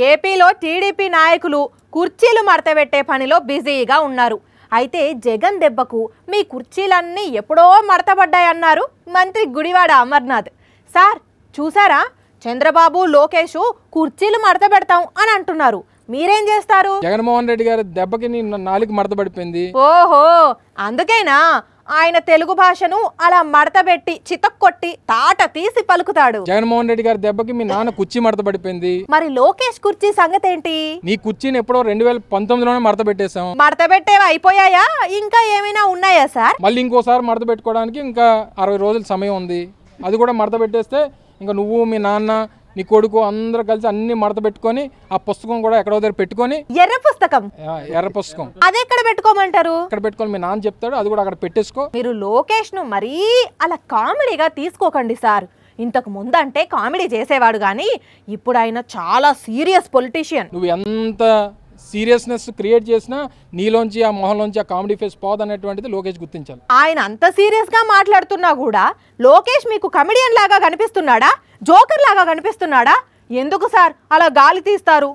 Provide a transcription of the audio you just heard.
ఏపీలో టీడీపీ నాయకులు కుర్చీలు మడతబెట్టే పనిలో బిజీగా ఉన్నారు. అయితే జగన్ దెబ్బకు మీ కుర్చీలన్నీ ఎప్పుడో మడతబడ్డాయన్నారు మంత్రి గుడివాడ అమర్నాథ్. సార్ చూసారా, చంద్రబాబు లోకేష్ కుర్చీలు మడతబెడతాం అని అంటున్నారు. మీరేం చేస్తారు? జగన్మోహన్ రెడ్డి గారి దెబ్బకి నాలుగు మడతబడిపోయింది. ఓహో, అందుకేనా ఆయన తెలుగు భాషను అలా మడతబెట్టి చితక్కొట్టి తాట తీసి పలుకుతాడు? జగన్మోహన్ రెడ్డి గారి దెబ్బకి మీ నాన్న కుర్చీ మడతబడిపోయింది. మరి లోకేష్ కుర్చీ సంగతి ఏంటి? నీ కుర్చీని ఎప్పుడో 2019లోనే మడతబెట్టేశాం. మడతబెట్టేవి అయిపోయాయా, ఇంకా ఏమైనా ఉన్నాయా సార్? మళ్ళీ ఇంకోసారి మడతబెట్టుకోవడానికి ఇంకా 60 రోజుల సమయం ఉంది. అది కూడా మడతబెట్టేస్తే ఇంకా నువ్వు మీ నాన్న నీ కొడుకు అందరూ కలిసి అన్ని మడత పెట్టుకొని ఆ పుస్తకం కూడా ఎక్కడో దగ్గర పెట్టుకొని, ఎర్ర పుస్తకం అది ఎక్కడ పెట్టుకోమంటారు? అక్కడ పెట్టుకొని మీ నాన్న చెప్తాడు, అది కూడా అక్కడ పెట్టేసుకో. మీరు లోకేష్ ను మరీ అలా కామెడీగా తీసుకోకండి సార్. ఇంతకు ముందు అంటే కామెడీ చేసేవాడు కానీ ఇప్పుడు ఆయన చాలా సీరియస్ పొలిటీషియన్. నువ్వు ఎంత సీరియస్నెస్ క్రియేట్ చేసినా నీలోంచి ఆ మొహంలోంచి ఆ కామెడీ ఫేస్ పోదనేటువంటిది లోకేష్ గుర్తించాలి. ఆయన అంత సీరియస్ గా మాట్లాడుతున్నా కూడా లోకేష్ మీకు కమెడియన్ లాగా కనిపిస్తున్నాడా, జోకర్ లాగా కనిపిస్తున్నాడా? ఎందుకు సార్ అలా గాలి తీస్తారు?